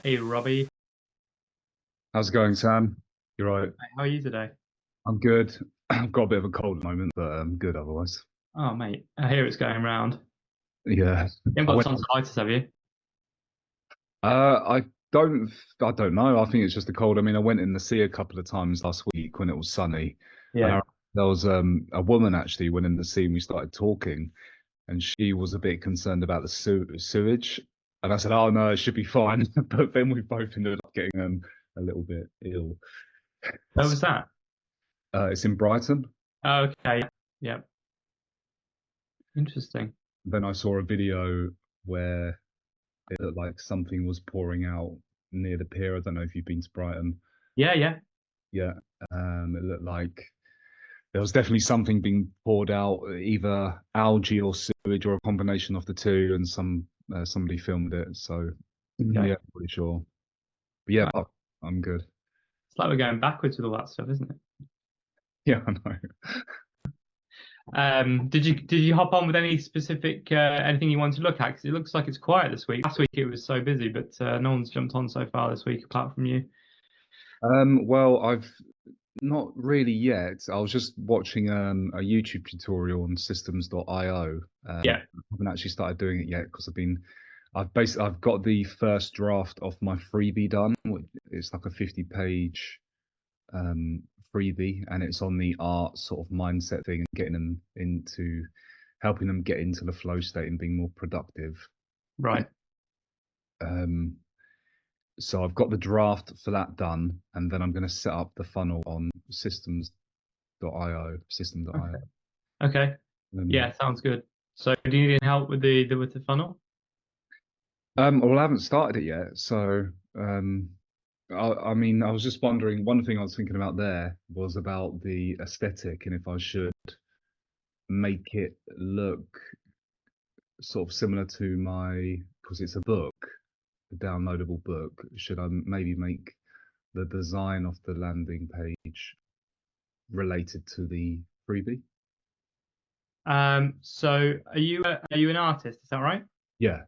Hey Robbie, How's it going, Sam? You're right. how are you today? I'm good. I've got a bit of a cold at the moment, but I'm good otherwise. Oh mate, I hear it's going round. Yeah. You I haven't got went. tonsillitis, have you? I don't. I don't know. I think it's just a cold. I mean, I went in the sea a couple of times last week when it was sunny, and Yeah. there was a woman actually went in the sea and we started talking, and she was a bit concerned about the sewage, and I said, "Oh no, it should be fine." But then we both ended up getting a little bit ill. Where was that? It's in Brighton. Oh, okay. Yeah. Interesting. Then I saw a video where it looked like something was pouring out near the pier. I don't know if you've been to Brighton. Yeah, yeah. Yeah, it looked like there was definitely something being poured out, either algae or sewage or a combination of the two, and somebody filmed it. So Okay. yeah, pretty sure. But yeah, Right. I'm good. It's like we're going backwards with all that stuff, isn't it? Yeah, I know. Did you hop on with any specific anything you wanted to look at? Because it looks like it's quiet this week. Last week it was so busy, but no one's jumped on so far this week apart from you. Well, I've not really yet. I was just watching a YouTube tutorial on systems.io. Yeah. I haven't actually started doing it yet because I've got the first draft of my freebie done. It's like a 50-page um, freebie, and it's on the art sort of mindset thing and getting them into helping them get into the flow state and being more productive. Right. Um, so I've got the draft for that done, and then I'm going to set up the funnel on systems.io, system.io. Okay. Okay. Um, Yeah, sounds good. So do you need any help with the funnel? well, I haven't started it yet, so um, I mean, I was just wondering. One thing I was thinking about there was about the aesthetic, and if I should make it look sort of similar to because it's a book, a downloadable book. Should I maybe make the design of the landing page related to the freebie? So are you an artist? Is that right? Yeah.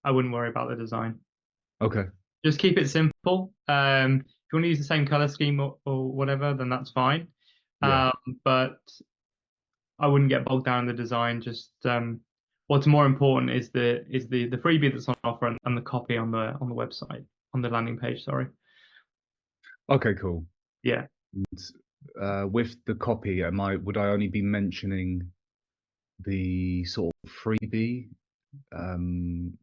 I wouldn't worry about the design. Okay. Just keep it simple. If you want to use the same color scheme or whatever, then that's fine. Yeah. Um, but I wouldn't get bogged down in the design. Just what's more important is the freebie that's on offer and the copy on the website on the landing page. Sorry. Okay. Cool. Yeah. And, with the copy, would I only be mentioning the sort of freebie? Um,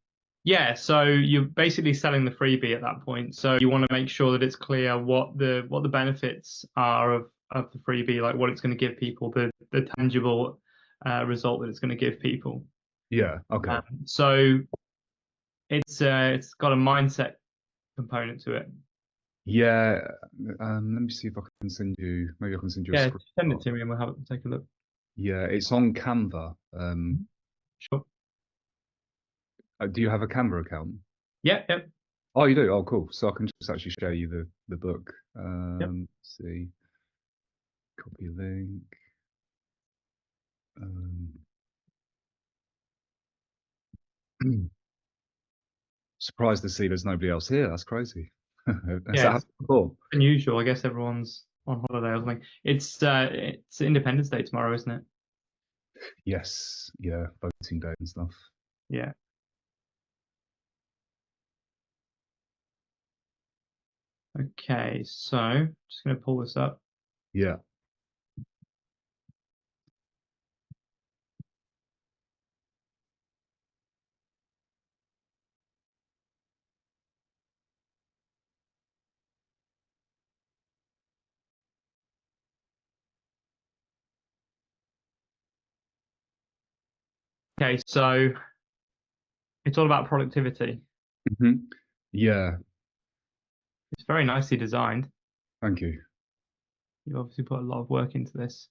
Yeah, so you're basically selling the freebie at that point. So you want to make sure that it's clear what the benefits are of the freebie, like what it's going to give people, the tangible result that it's going to give people. yeah. Okay. So it's got a mindset component to it. Yeah. Let me see if I can send you. Maybe I can send you a Yeah, send it screenshot. to me and we'll have it take a look. Yeah, it's on Canva. Sure. Do you have a Canva account? Yeah, yep, Oh, you do? Oh, cool. So I can just actually share you the book. yep. See, copy link. Um, surprised to see there's nobody else here. That's crazy. Has Yeah, that it's happened before? unusual. I guess everyone's on holiday or something. It's Independence Day tomorrow, isn't it? Yes. Yeah, voting day and stuff. Yeah. Okay, so just gonna pull this up. Yeah. Okay, so it's all about productivity. Hmm. Yeah. It's very nicely designed. Thank you. You obviously put a lot of work into this.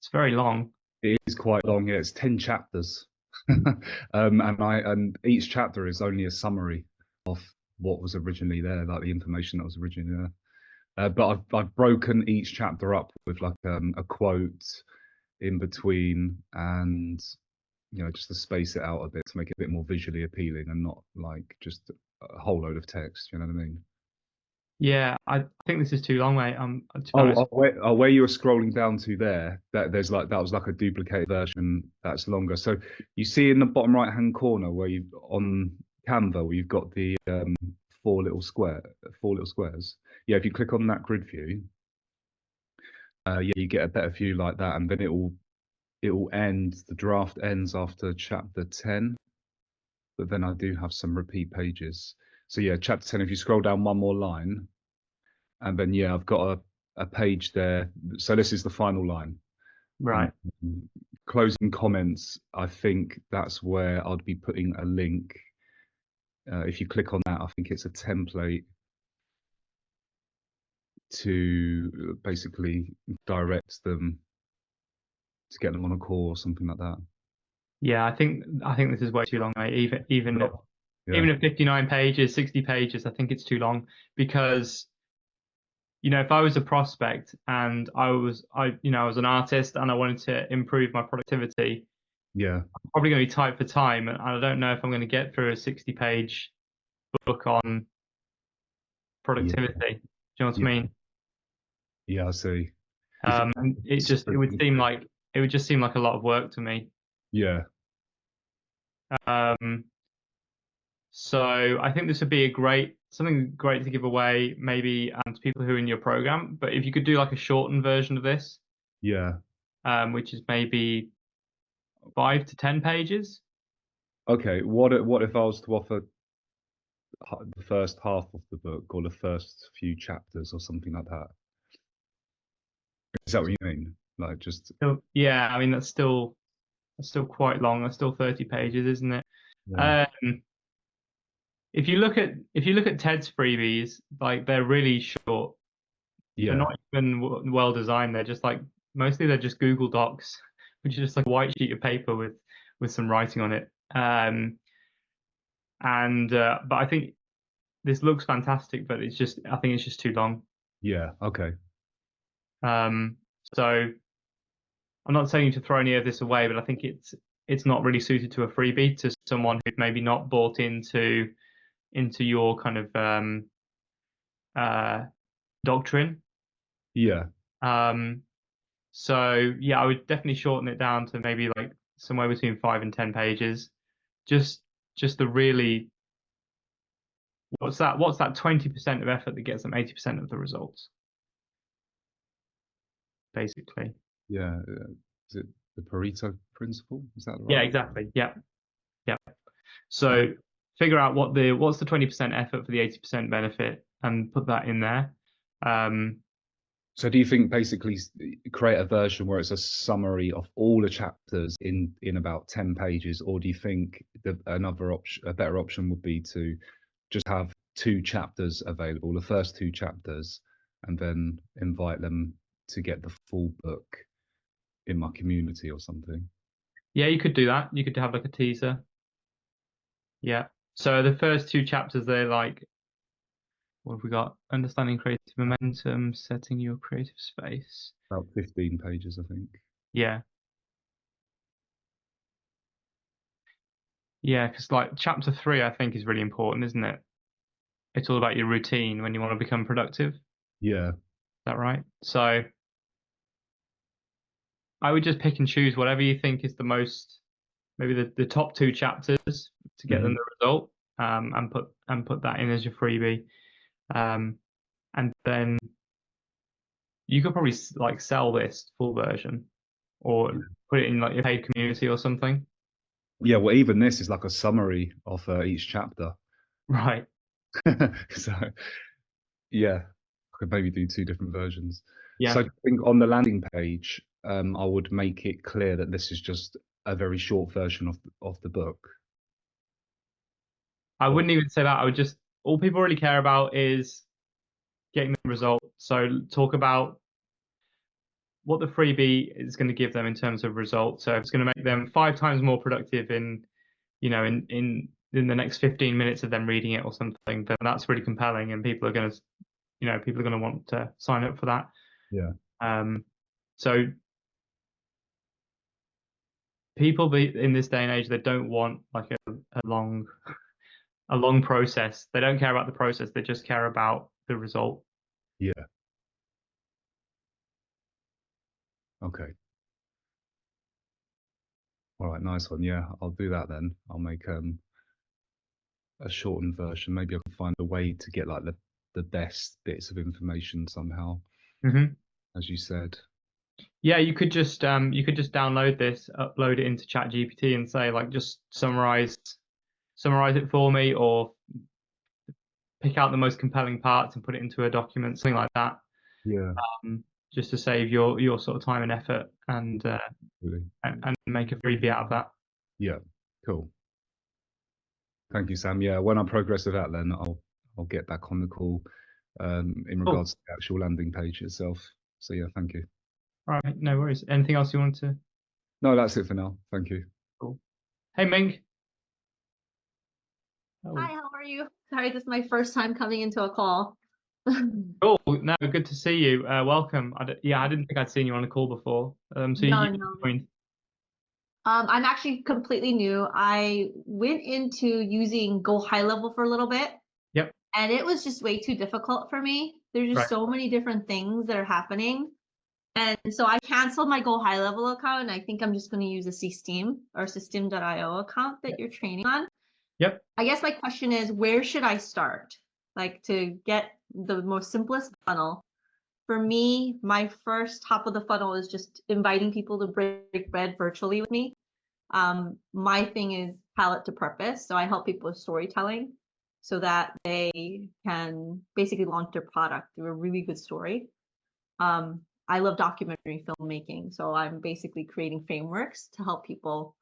It's very long. It is quite long. Yeah, it's 10 chapters. And each chapter is only a summary of what was originally there, like the information that was originally there. But I've broken each chapter up with like a quote in between, and just to space it out a bit to make it a bit more visually appealing and not like just a whole load of text. You know what I mean? Yeah, I think this is too long, mate. To be Oh, honest. where you were scrolling down to there, there's like that was like a duplicated version that's longer. So you see in the bottom right hand corner where you on Canva where you've got the four little squares. Yeah, if you click on that grid view, yeah, you get a better view like that, and then it will end. The draft ends after chapter 10, but then I do have some repeat pages. So yeah, chapter 10. If you scroll down one more line, and then yeah, I've got a page there. So this is the final line. And Right. closing comments, I think that's where I'd be putting a link. If you click on that, I think it's a template to basically direct them to get them on a call or something like that. Yeah, I think this is way too long, mate. No. Yeah, Even at 59 pages, 60 pages, I think it's too long because if I was a prospect and I was an artist and I wanted to improve my productivity, yeah, I'm probably going to be tight for time, and I don't know if I'm going to get through a 60-page book on yeah, productivity. Do you know what I yeah, mean? yeah. I see. Do you think? And it would just seem like a lot of work to me. Yeah, Um, so I think this would be something great to give away, maybe to people who are in your program. But if you could do like a shortened version of this, yeah. which is maybe 5 to 10 pages. Okay. What if I was to offer the first half of the book or the first few chapters or something like that? Is that what you mean? Like just So, yeah, I mean that's still quite long. That's still 30 pages, isn't it? yeah, Um, if you look at Ted's freebies, like they're really short. They're yeah, not even well designed. They're just Google Docs, which is just like a white sheet of paper with some writing on it. And but I think this looks fantastic, but I think it's just too long. yeah. Okay. Um, so I'm not saying to throw any of this away, but I think it's not really suited to a freebie to someone who's maybe not bought into your kind of uh, doctrine. Yeah, Um, so yeah, I would definitely shorten it down to maybe like somewhere between 5 and 10 pages. Just just the really what's that 20% of effort that gets them 80% of the results, basically. yeah. Is it the Pareto principle? Is that Yeah, right? exactly. Yeah, yeah. Uh, So figure out what's the 20% effort for the 80% benefit and put that in there. Um, so do you think basically create a version where it's a summary of all the chapters in about 10 pages, or do you think a better option would be to just have two chapters available, the first two chapters, and then invite them to get the full book in my community or something? yeah, you could do that. You could have like a teaser. Yeah. So the first two chapters, they're like, what have we got? Understanding creative momentum, setting your creative space. About 15 pages, I think. Yeah. Yeah, because like chapter 3, I think is really important, isn't it? It's all about your routine when you want to become productive. Is Yeah. that right? So I would just pick and choose whatever you think is the most, maybe the top two chapters to get them Hmm. the result, and put that in as your freebie. Um, and then you could probably like sell this full version or Yeah. put it in like your paid community or something. Yeah. Well, even this is like a summary of each chapter. Right. So yeah, I could maybe do two different versions. So Yeah. I think on the landing page, I would make it clear that this is just a very short version of the book. I Or wouldn't even say that. I would just, all people really care about is getting the result. So talk about what the freebie is going to give them in terms of results. So if it's going to make them 5 times more productive in the next 15 minutes of them reading it or something, then that's really compelling, and people are going to want to sign up for that. yeah, Um, so people in this day and age, they don't want like a long process. They don't care about the process. They just care about the result. Yeah. Okay. All right. Nice one. Yeah, I'll do that then. I'll make a shortened version. Maybe I can find a way to get like the best bits of information somehow, Hmm. as you said. Yeah, you could just download this, upload it into ChatGPT, and say like just summarize it for me, or pick out the most compelling parts and put it into a document, something like that, Yeah. just to save your sort of time and effort, Really. and make a freebie out of that. Yeah. Cool. Thank you, Sam. Yeah. When I progress with that, then I'll get back on the call in Cool. regards to the actual landing page itself. So yeah, thank you. All right, no worries. Anything else you want to? No, that's it for now. Thank you. Cool. Hey Ming. Oh, Hi, how are you? Sorry, this is my first time coming into a call. cool. No, good to see you. Welcome. Yeah, I didn't think I'd seen you on a call before. So No, you no. joined. I'm actually completely new. I went into using Go High Level for a little bit, Yep. and it was just way too difficult for me. There's just Right. so many different things that are happening. And so I canceled my Go High Level account, and I think I'm just going to use a System or System.io account that you're training on. Yep. I guess my question is, where should I start? Like to get the most simplest funnel. For me, my first top of the funnel is just inviting people to break bread virtually with me. My thing is palette to purpose. So I help people with storytelling so that they can basically launch their product through a really good story. I love documentary filmmaking. So I'm basically creating frameworks to help people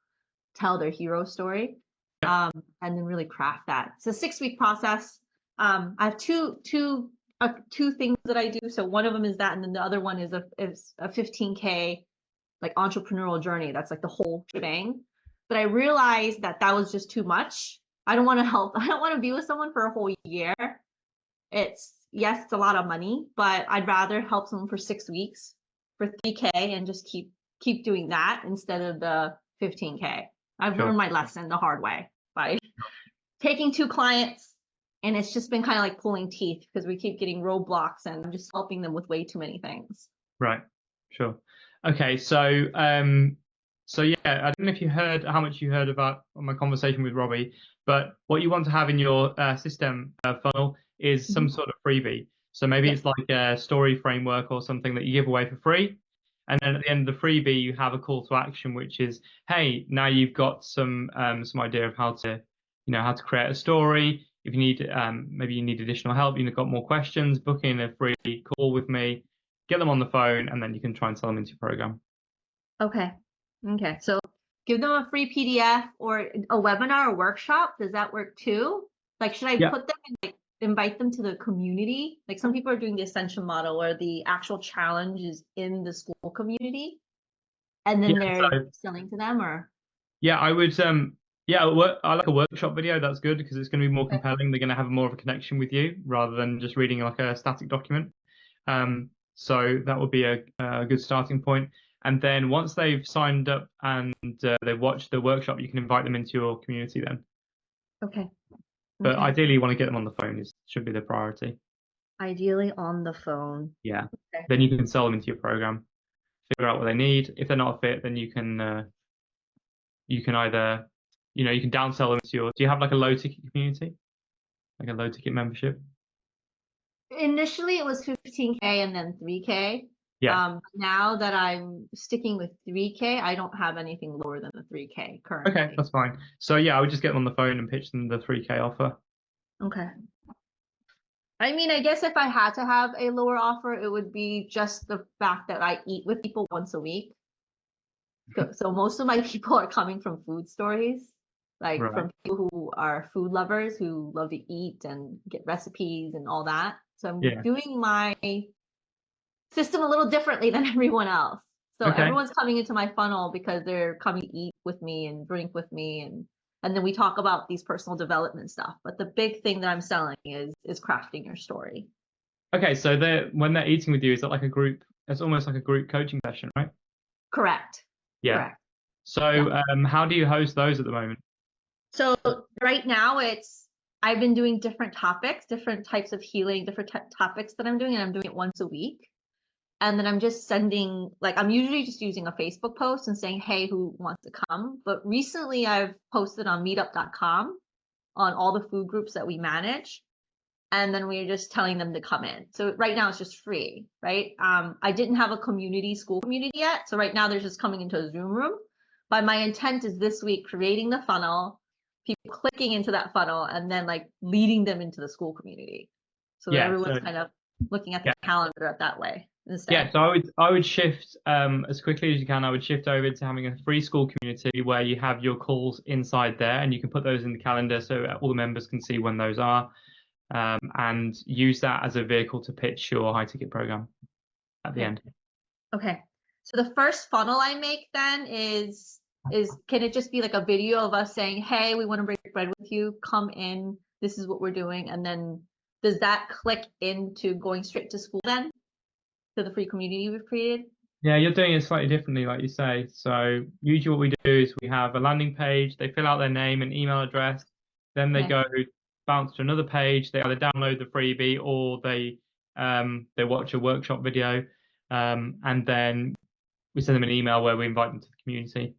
tell their hero story, and then really craft that. It's a 6-week process. I have two things that I do. So one of them is that, and then the other one is a 15K like entrepreneurial journey. That's like the whole shebang. But I realized that was just too much. I don't want to help. I don't want to be with someone for a whole year. Yes, it's a lot of money, but I'd rather help someone for 6 weeks for 3K and just keep doing that instead of the 15K. I've Sure. learned my lesson the hard way by taking 2 clients, and it's just been kind of like pulling teeth because we keep getting roadblocks and I'm just helping them with way too many things. Right. Sure. Okay. So yeah, I don't know if you heard how much you heard about my conversation with Robbie, but what you want to have in your system funnel is some sort of freebie. So maybe Yeah. it's like a story framework or something that you give away for free. And then at the end of the freebie, you have a call to action, which is, hey, now you've got some idea of how to, how to create a story. If you need, maybe you need additional help, you've got more questions, book in a free call with me, get them on the phone, and then you can try and sell them into your program. Okay. So give them a free PDF or a webinar or workshop. Does that work too? Like, should I Yeah. put them in, like, invite them to the community? Like some people are doing the ascension model where the actual challenge is in the school community and then they're selling to them, or? Yeah, I would. Yeah, I like a workshop video. That's good because it's going to be more compelling. They're going to have more of a connection with you rather than just reading like a static document. So that would be a good starting point. And then once they've signed up and they've watched the workshop, you can invite them into your community then. Okay. But ideally, you want to get them on the phone. Should be the priority. Ideally on the phone. Yeah. Okay. Then you can sell them into your program. Figure out what they need. If they're not a fit, then you can either, you can downsell them to do you have like a low ticket community? Like a low ticket membership? Initially it was 15K and then 3K. Yeah. Now that I'm sticking with 3K, I don't have anything lower than the 3K currently. Okay, that's fine. So yeah, I would just get them on the phone and pitch them the 3K offer. Okay. I mean, I guess if I had to have a lower offer, it would be just the fact that I eat with people once a week. So most of my people are coming from food stories, like Right. from people who are food lovers who love to eat and get recipes and all that. So I'm doing my system a little differently than everyone else. So everyone's coming into my funnel because they're coming to eat with me and drink with me, and then we talk about these personal development stuff. But the big thing that I'm selling is crafting your story. Okay, so when they're eating with you, is that like a group? It's almost like a group coaching session, right? Correct. Yeah. Correct. So how do you host those at the moment? So right now I've been doing different topics, different types of healing, different topics that I'm doing, and I'm doing it once a week. And then I'm just sending, like, I'm usually just using a Facebook post and saying, hey, who wants to come? But recently I've posted on meetup.com on all the food groups that we manage. And then we're just telling them to come in. So right now it's just free, right? I didn't have a school community yet. So right now they're just coming into a Zoom room. But my intent is this week creating the funnel, people clicking into that funnel, and then like leading them into the school community. So that everyone's kind of looking at the calendar that way instead. Yeah, so I would shift as quickly as you can. I would shift over to having a free school community where you have your calls inside there, and you can put those in the calendar so all the members can see when those are, and use that as a vehicle to pitch your high ticket program at the end. Okay. So the first funnel I make then is can it just be like a video of us saying, hey, we want to break bread with you, come in, this is what we're doing, and then does that click into going straight to school then, to the free community we've created? Yeah, you're doing it slightly differently, like you say. So usually what we do is we have a landing page, they fill out their name and email address, then they go bounce to another page, they either download the freebie or they watch a workshop video, and then we send them an email where we invite them to the community.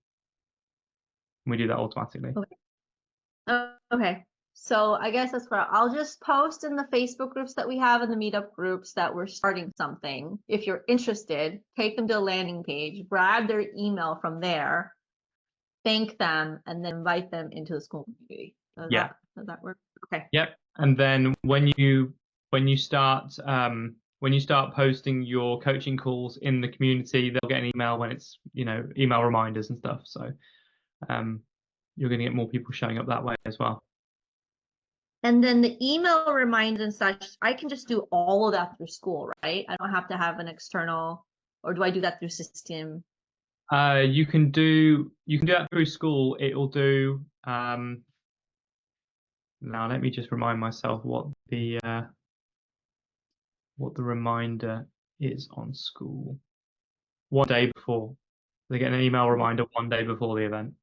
We do that automatically. Okay. So I guess that's where I'll just post in the Facebook groups that we have and the meetup groups that we're starting something. If you're interested, take them to a landing page, grab their email from there, thank them, and then invite them into the school community. Does that work? Okay. Yep. And then when you start posting your coaching calls in the community, they'll get an email when it's, email reminders and stuff. So you're going to get more people showing up that way as well. And then the email reminders and such, I can just do all of that through school, right? I don't have to have an external, or do I do that through system? You can do that through school. It will do. Now let me just remind myself what the reminder is on school. One day before. They get an email reminder one day before the event.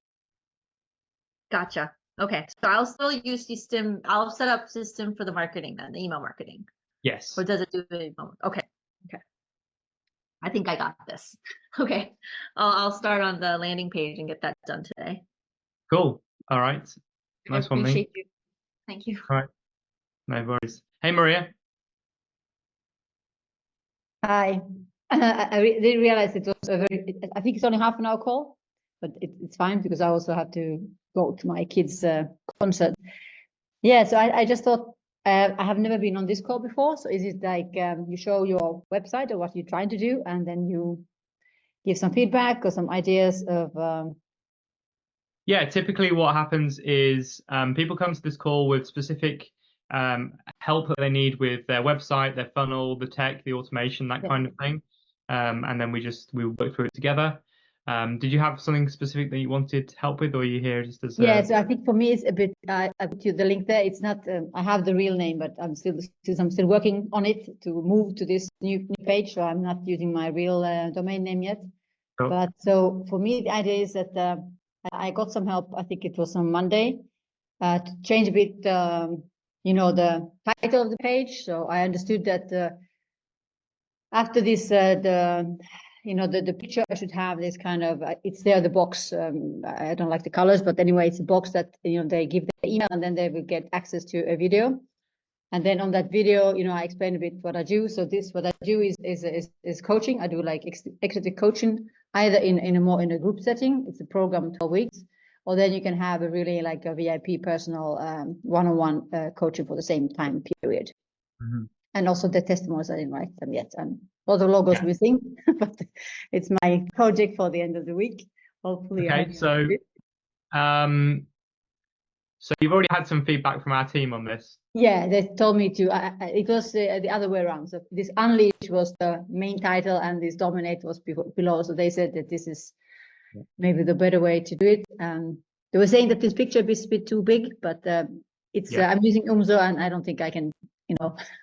Gotcha. Okay, so I'll still use system. I'll set up system for the marketing then, the email marketing. Yes. Or does it do the email? Okay. I think I got this. Okay, I'll start on the landing page and get that done today. Cool. All right. Nice one, appreciate you. Thank you. All right. No worries. Hey, Maria. Hi. I didn't realize it was I think it's only half an hour call, but it's fine because I also have to go to my kids' concert. Yeah, so I just thought, I have never been on this call before. So is it like you show your website or what you're trying to do, and then you give some feedback or some ideas of... Yeah, typically what happens is people come to this call with specific help that they need with their website, their funnel, the tech, the automation, that kind of thing. And then we work through it together. Did you have something specific that you wanted help with, or are you here just as Yeah, so I think for me it's a bit, I put you the link there. It's not, I have the real name, but I'm still working on it to move to this new page. So I'm not using my real domain name yet. Cool. But so for me, the idea is that I got some help. I think it was on Monday to change a bit, the title of the page. So I understood that after this, the picture I should have this kind of, it's there, the box. I don't like the colors, but anyway, it's a box that, they give the email and then they will get access to a video. And then on that video, I explain a bit what I do. So what I do is coaching. I do like executive coaching, either in a group setting. It's a program, 12 weeks, or then you can have a really like a VIP personal one-on-one coaching for the same time period. Mm-hmm. And also the testimonials, I didn't write them yet. All the logos missing, but it's my project for the end of the week. Hopefully. Okay, so you've already had some feedback from our team on this. Yeah, they told me to. It was the other way around. So this Unleash was the main title, and this Dominate was below. So they said that this is maybe the better way to do it. They were saying that this picture is a bit too big, but it's. I'm using Umzo, and I don't think I can.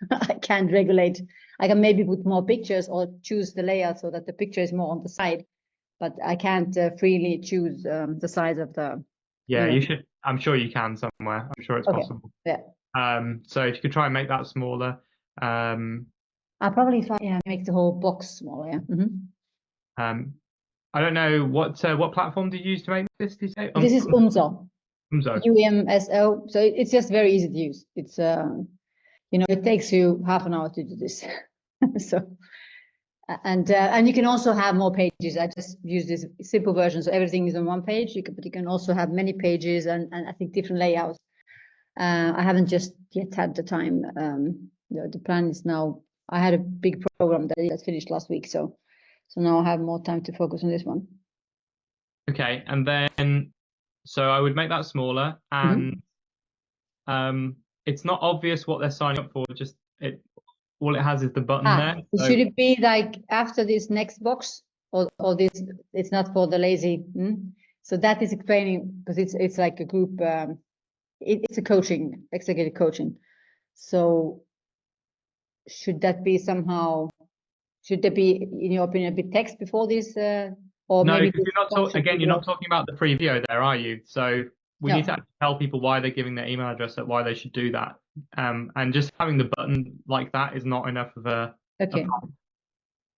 I can't regulate. I can maybe put more pictures or choose the layout so that the picture is more on the side. but I can't freely choose the size of the. Yeah, know. you should. I'm sure you can somewhere. I'm sure it's Okay. possible. Yeah. So if you could try and make that smaller. I'll probably make the whole box smaller. Yeah. I don't know what platform do you use to make this? Did you say? This is UMSO. Umzo. UMSO. So it's just very easy to use. It's it takes you half an hour to do this. So and you can also have more pages. I just use this simple version, so everything is on one page. But you can also have many pages and I think different layouts. I haven't just yet had the time. The plan is now. I had a big program that finished last week, so now I have more time to focus on this one. Okay, and then so I would make that smaller, and it's not obvious what they're signing up for. Just all it has is the button there. So, should it be like after this next box, or this? It's not for the lazy. So that is explaining, because it's like a group. It's a coaching, executive coaching. So should that be somehow? Should there be, in your opinion, a bit text before this? Or no, maybe because you're not talking about the free video there, are you? So we need to actually tell people why they're giving their email address, and why they should do that. And just having the button like that is not enough of a prompt.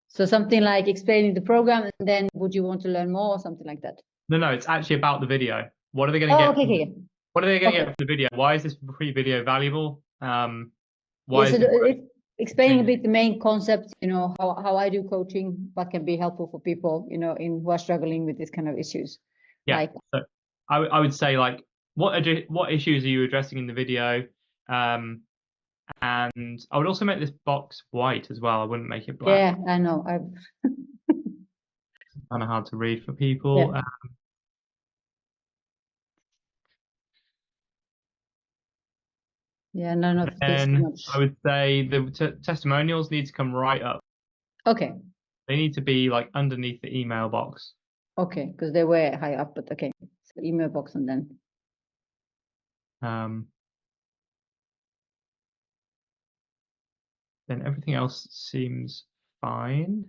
So something like explaining the program, and then would you want to learn more, or something like that? No, it's actually about the video. What are they going to get? Okay. What are they going to get from the video? Why is this free video valuable? Why is it explaining a bit the main concept, how I do coaching, what can be helpful for people, who are struggling with this kind of issues. Yeah. So I would say, like, what issues are you addressing in the video? And I would also make this box white as well. I wouldn't make it black. Yeah, I know. Kind of hard to read for people. Not and much. I would say the testimonials need to come right up. Okay. They need to be like underneath the email box. Okay, because they were high up, but okay. So email box and then. Then everything else seems fine.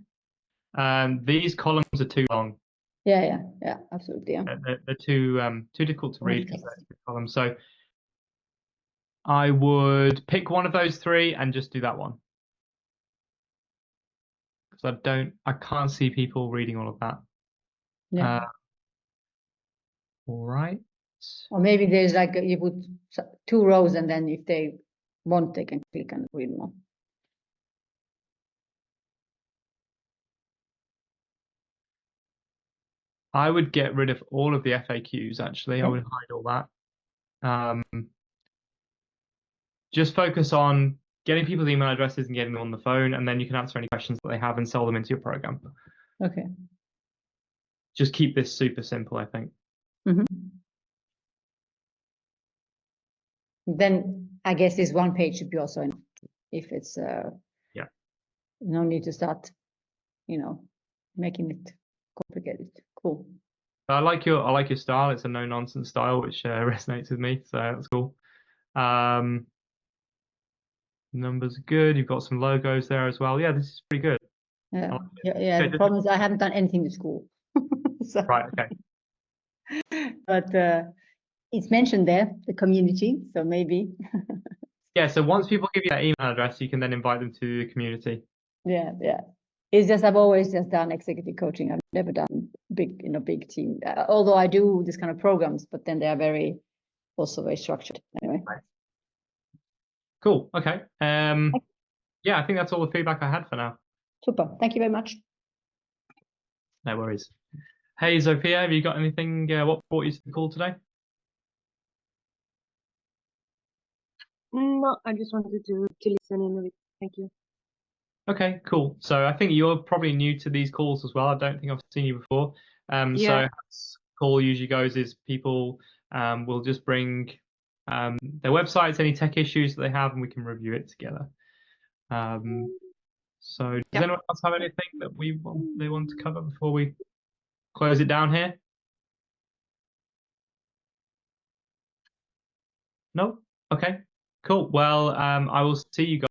These columns are too long. Yeah, absolutely. Yeah. They're too difficult to read. Columns. So I would pick one of those three and just do that one, because I can't see people reading all of that. Yeah. All right. Or maybe there's like you put 2 rows, and then if they want, they can click and read more. I would get rid of all of the FAQs, actually. I would hide all that. Just focus on getting people's email addresses and getting them on the phone, and then you can answer any questions that they have and sell them into your program. Okay. Just keep this super simple, I think. Then I guess this one page should be also enough. If it's no need to start, making it complicated. Cool. I like your style. It's a no nonsense style, which resonates with me. So that's cool. Numbers are good. You've got some logos there as well. Yeah, this is pretty good. Yeah. The problem is I haven't done anything to school. So, right. Okay. But it's mentioned there, the community. So maybe. Yeah. So once people give you that email address, you can then invite them to the community. Yeah. It's just I've always just done executive coaching. I've never done big team. Although I do this kind of programs, but then they are also very structured. Anyway. Right. Cool. Okay. Yeah, I think that's all the feedback I had for now. Super. Thank you very much. No worries. Hey, Zofia, have you got anything? What brought you to the call today? No, I just wanted to listen in a bit. Thank you. Okay, cool. So I think you're probably new to these calls as well. I don't think I've seen you before. So how this call usually goes is people will just bring their websites, any tech issues that they have, and we can review it together. So does anyone else have anything that they want to cover before we close it down here? No? Okay, cool. Well, I will see you guys.